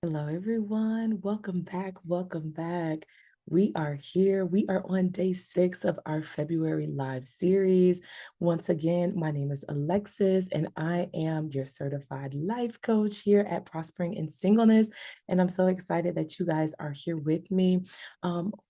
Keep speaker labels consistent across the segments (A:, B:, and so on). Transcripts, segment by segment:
A: Hello, everyone. Welcome back. Welcome back. We are here. We are on day 6 of our February live series. Once again, my name is Alexis, and I am your certified life coach here at Prospering in Singleness. And I'm so excited that you guys are here with me.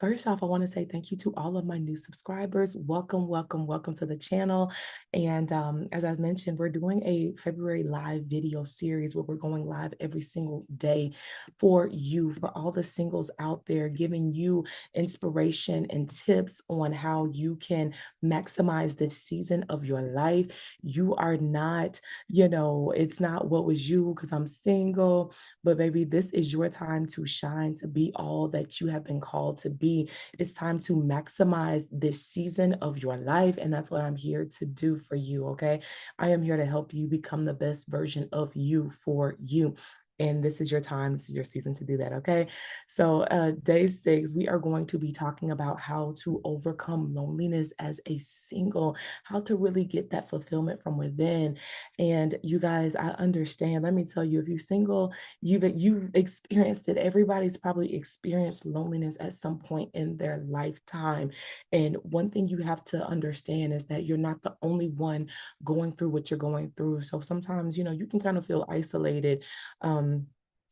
A: First off, I want to say thank you to all of my new subscribers. Welcome, welcome, welcome to the channel. And as I mentioned, we're doing a February live video series where we're going live every single day for you, for all the singles out there, giving you inspiration and tips on how you can maximize this season of your life. You are not, it's not what was you because I'm single, but baby, this is your time to shine, to be all that you have been called to be. It's time to maximize this season of your life. And that's what I'm here to do for you. Okay. I am here to help you become the best version of you for you. And this is your time, this is your season to do that, okay? So, day 6, we are going to be talking about how to overcome loneliness as a single, how to really get that fulfillment from within. And you guys, I understand. Let me tell you, if you're single, you've experienced it. Everybody's probably experienced loneliness at some point in their lifetime. And one thing you have to understand is that you're not the only one going through what you're going through. So sometimes, you can kind of feel isolated,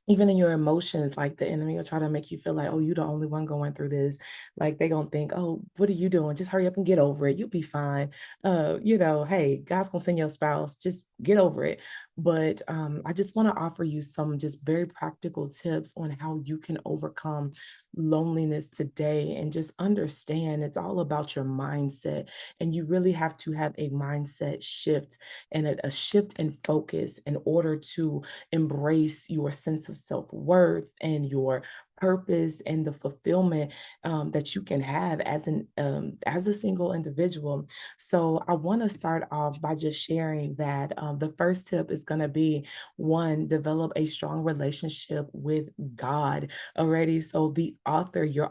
A: even in your emotions. Like the enemy will try to make you feel like, oh, you're the only one going through this. Like they gonna think, oh, what are you doing? Just hurry up and get over it. You'll be fine. Hey, God's gonna send your spouse. Just get over it. But I just want to offer you some just very practical tips on how you can overcome loneliness today, and just understand it's all about your mindset. And you really have to have a mindset shift and a shift in focus in order to embrace your sense of self-worth and your purpose and the fulfillment that you can have as a single individual. So I want to start off by just sharing that the first tip is going to be, one, develop a strong relationship with God already. So the author, your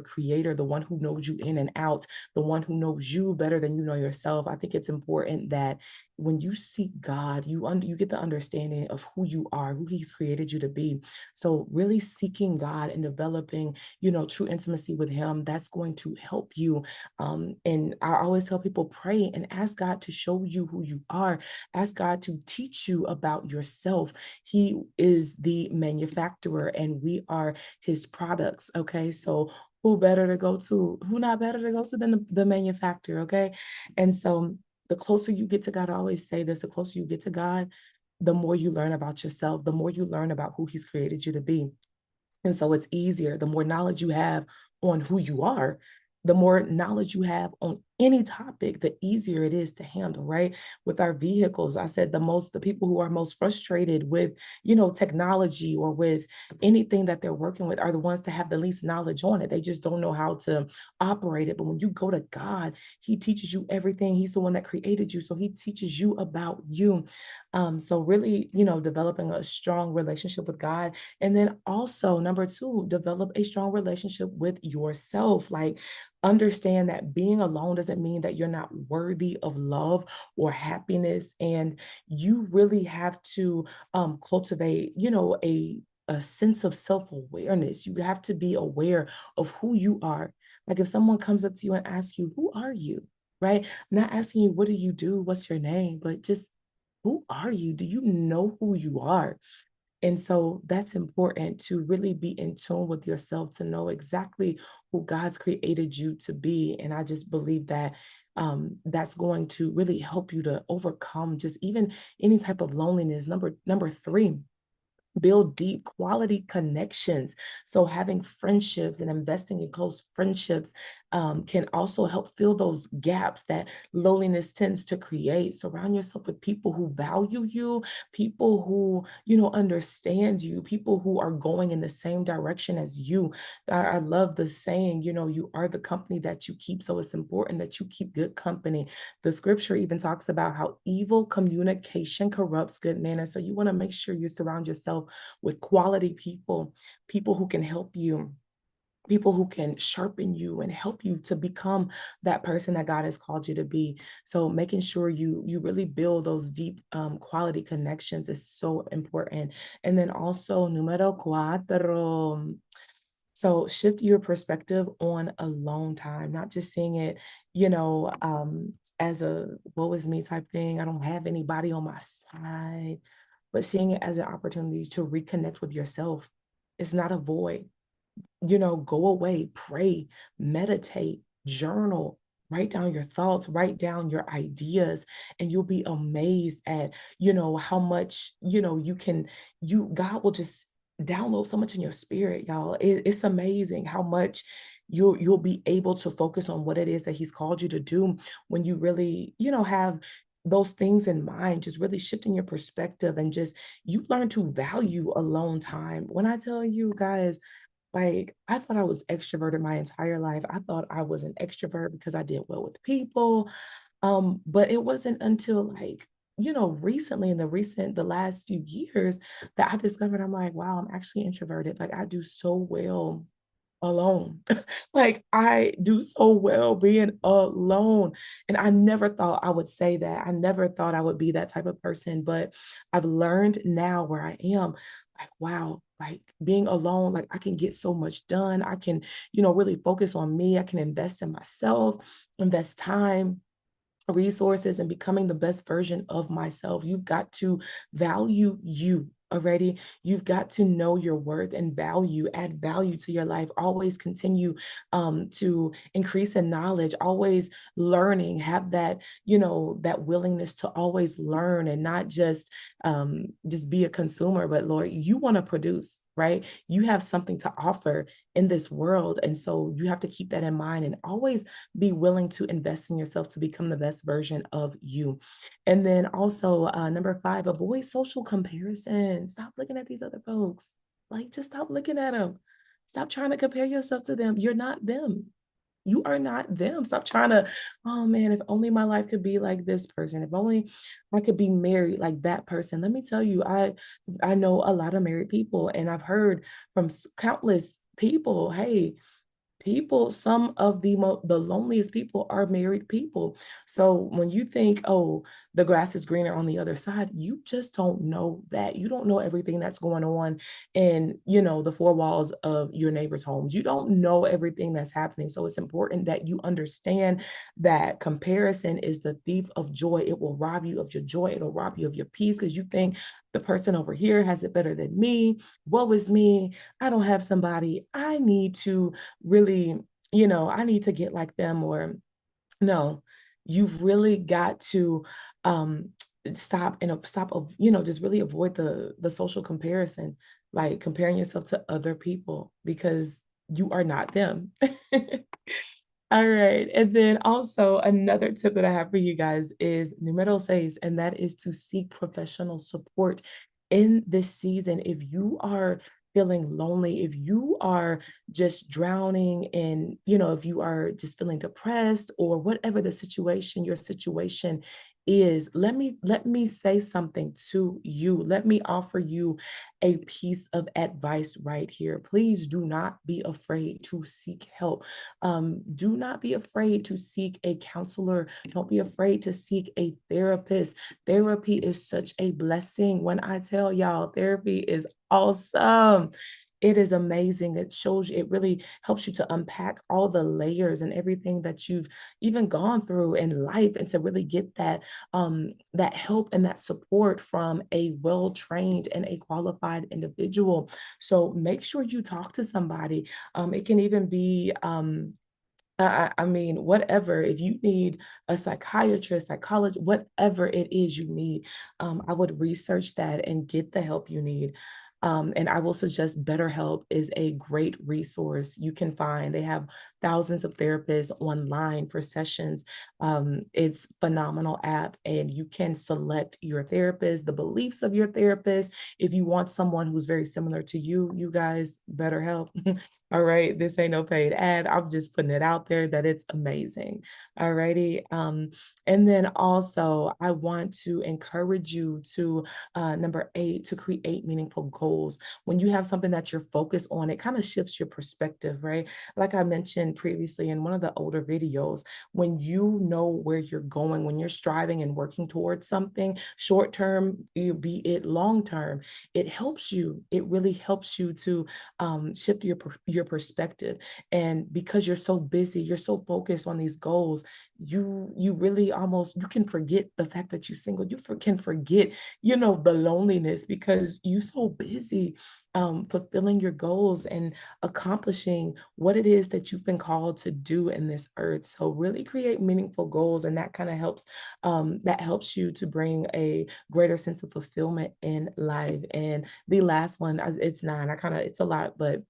A: creator, the one who knows you in and out, the one who knows you better than you know yourself. I think it's important that when you seek God, you get the understanding of who you are, who He's created you to be. So really seeking God and developing, true intimacy with Him, that's going to help you. And I always tell people, pray and ask God to show you who you are. Ask God to teach you about yourself. He is the manufacturer, and we are His products. Okay, so who not better to go to than the manufacturer? Okay, and so the closer you get to God, I always say this, the closer you get to God, the more you learn about yourself, the more you learn about who He's created you to be. And so it's easier, the more knowledge you have on who you are, the more knowledge you have on any topic, the easier it is to handle, right? With our vehicles, I said the people who are most frustrated with, technology or with anything that they're working with are the ones that have the least knowledge on it. They just don't know how to operate it. But when you go to God, He teaches you everything. He's the one that created you. So He teaches you about you. So really, developing a strong relationship with God. And then also, number two, develop a strong relationship with yourself. Like, understand that being alone doesn't mean that you're not worthy of love or happiness. And you really have to cultivate, a sense of self-awareness. You have to be aware of who you are. Like if someone comes up to you and asks you, who are you? Right? Not asking you, what do you do? What's your name? But just, who are you? Do you know who you are? And so that's important, to really be in tune with yourself, to know exactly who God's created you to be. And I just believe that that's going to really help you to overcome just even any type of loneliness. Number three, build deep quality connections. So having friendships and investing in close friendships can also help fill those gaps that loneliness tends to create. Surround yourself with people who value you, people who, understand you, people who are going in the same direction as you. I love the saying, you are the company that you keep. So it's important that you keep good company. The scripture even talks about how evil communication corrupts good manners. So you want to make sure you surround yourself with quality people, people who can help you people who can sharpen you and help you to become that person that God has called you to be. So making sure you really build those deep quality connections is so important. And then also numero cuatro. So shift your perspective on alone time, not just seeing it, as a woe is me type thing. I don't have anybody on my side, but seeing it as an opportunity to reconnect with yourself. It's not a void. Go away, pray, meditate, journal, write down your thoughts, write down your ideas, and you'll be amazed at, how much, God will just download so much in your spirit, y'all. It's amazing how much you'll be able to focus on what it is that he's called you to do when you really, have those things in mind, just really shifting your perspective and just you learn to value alone time. When I tell you guys, like, I thought I was extroverted my entire life. I thought I was an extrovert because I did well with people. But it wasn't until like, recently in the last few years that I discovered I'm like, wow, I'm actually introverted. Like I do so well alone. Like I do so well being alone. And I never thought I would say that. I never thought I would be that type of person, but I've learned now where I am, like, wow, like being alone, like I can get so much done. I can, really focus on me. I can invest in myself, invest time, resources, and becoming the best version of myself. You've got to value you already. You've got to know your worth and add value to your life. Always continue to increase in knowledge, always learning, have that, that willingness to always learn and not just be a consumer, but Lord, you want to produce. Right? You have something to offer in this world. And so you have to keep that in mind and always be willing to invest in yourself to become the best version of you. And then also, number 5, avoid social comparison. Stop looking at these other folks. Like, just stop looking at them. Stop trying to compare yourself to them. You're not them. You are not them. Stop trying to, oh man, if only my life could be like this person. If only I could be married like that person. Let me tell you, I know a lot of married people, and I've heard from countless people, hey, some of the loneliest people are married people. So when you think, oh, the grass is greener on the other side, you just don't know that. You don't know everything that's going on in, the four walls of your neighbors' homes. You don't know everything that's happening. So it's important that you understand that comparison is the thief of joy. It will rob you of your joy. It'll rob you of your peace because you think the person over here has it better than me. Woe is me. I don't have somebody. I need to really, I need to get like them. Or no, you've really got to um stop of, just really avoid the social comparison, like comparing yourself to other people because you are not them. All right. And then also another tip that I have for you guys is numero seis, and that is to seek professional support in this season. If you are feeling lonely, if you are just drowning in, if you are just feeling depressed or whatever your situation is, let me say something to you. Let me offer you a piece of advice right here. Please do not be afraid to seek help. Do not be afraid to seek a counselor. Don't be afraid to seek a therapist. Therapy is such a blessing. When I tell y'all, therapy is awesome. It is amazing. It really helps you to unpack all the layers and everything that you've even gone through in life, and to really get that help and that support from a well-trained and a qualified individual. So make sure you talk to somebody. It can even be I mean, whatever, if you need a psychiatrist, psychologist, whatever it is you need, I would research that and get the help you need. And I will suggest BetterHelp is a great resource you can find. They have thousands of therapists online for sessions. It's phenomenal app, and you can select your therapist, the beliefs of your therapist. If you want someone who's very similar to you, you guys, BetterHelp. All right, this ain't no paid ad. I'm just putting it out there that it's amazing. All righty. And then also I want to encourage you to number 8, to create meaningful goals, when you have something that you're focused on, it kind of shifts your perspective, right? Like I mentioned previously in one of the older videos, when you know where you're going, when you're striving and working towards something, short term, be it long term, it helps you. It really helps you to shift your perspective. And because you're so busy, you're so focused on these goals, you really almost you can forget the fact that you're single. Can forget, the loneliness because you're so busy fulfilling your goals and accomplishing what it is that you've been called to do in this earth. So really create meaningful goals, and that kind of helps. That helps you to bring a greater sense of fulfillment in life. And the last one, it's nine. It's a lot, but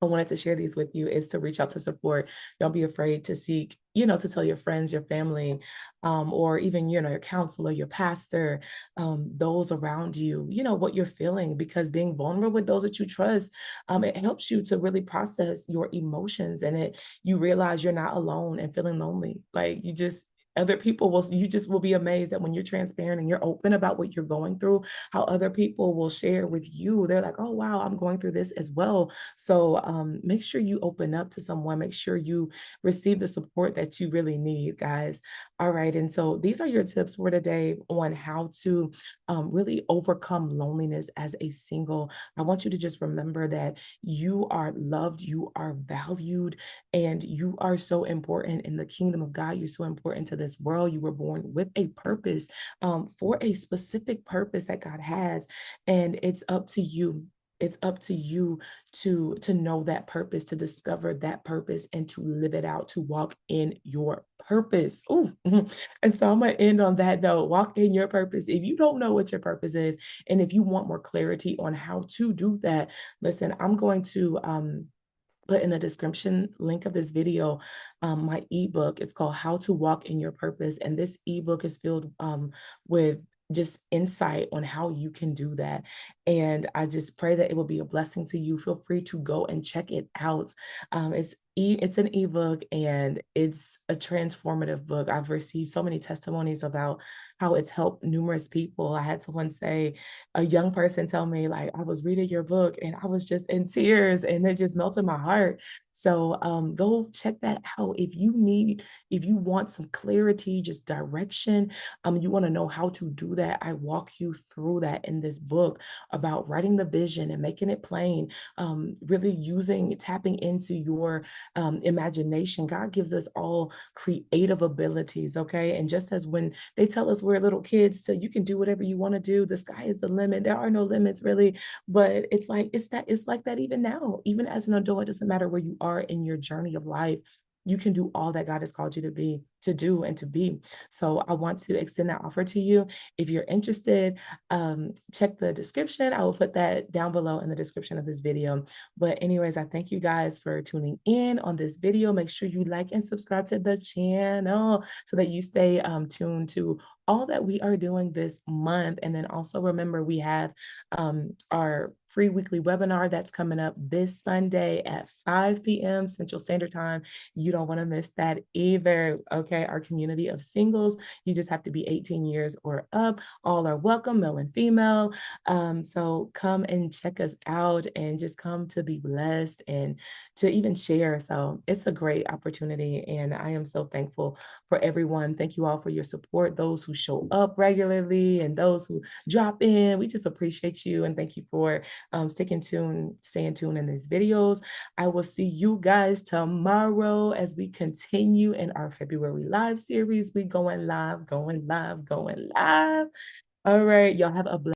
A: I wanted to share these with you is to reach out to support. Don't be afraid to seek, to tell your friends, your family, or even, your counselor, your pastor, those around you, what you're feeling, because being vulnerable with those that you trust, it helps you to really process your emotions, and you realize you're not alone and feeling lonely. Like other people you just will be amazed that when you're transparent and you're open about what you're going through, how other people will share with you. They're like, oh, wow, I'm going through this as well. So make sure you open up to someone. Make sure you receive the support that you really need, guys. All right. And so these are your tips for today on how to really overcome loneliness as a single. I want you to just remember that you are loved, you are valued, and you are so important in the kingdom of God. You're so important to this world. You were born with a purpose, for a specific purpose that God has. And it's up to you. It's up to you to know that purpose, to discover that purpose, and to live it out, to walk in your purpose. Oh, and so I'm gonna end on that note. Walk in your purpose. If you don't know what your purpose is, and if you want more clarity on how to do that, listen, I'm going to put in the description link of this video my ebook. It's called How to Walk in Your Purpose, and this ebook is filled with just insight on how you can do that. And I just pray that it will be a blessing to you. Feel free to go and check it out. It's an ebook, and it's a transformative book. I've received so many testimonies about how it's helped numerous people. I had someone say, a young person tell me, like, I was reading your book and I was just in tears, and it just melted my heart. So go check that out. If you want some clarity, just direction, you want to know how to do that, I walk you through that in this book about writing the vision and making it plain, really tapping into your imagination. God gives us all creative abilities, okay? And just as when they tell us we're little kids, so you can do whatever you want to do, the sky is the limit. There are no limits really, but it's like that even now, even as an adult. It doesn't matter where you are in your journey of life. You can do all that God has called you to do, and to be. So I want to extend that offer to you. If you're interested, check the description. I will put that down below in the description of this video. But anyways, I thank you guys for tuning in on this video. Make sure you like and subscribe to the channel so that you stay tuned to all that we are doing this month. And then also remember, we have our free weekly webinar that's coming up this Sunday at 5 p.m. Central Standard Time. You don't want to miss that either. Okay, our community of singles, you just have to be 18 years or up. All are welcome, male and female. So come and check us out, and just come to be blessed and to even share. So it's a great opportunity, and I am so thankful for everyone. Thank you all for your support, those who show up regularly and those who drop in. We just appreciate you, and thank you for staying tuned in these videos. I will see you guys tomorrow as we continue in our February live series. We going live, going live, going live. All right, y'all have a blessed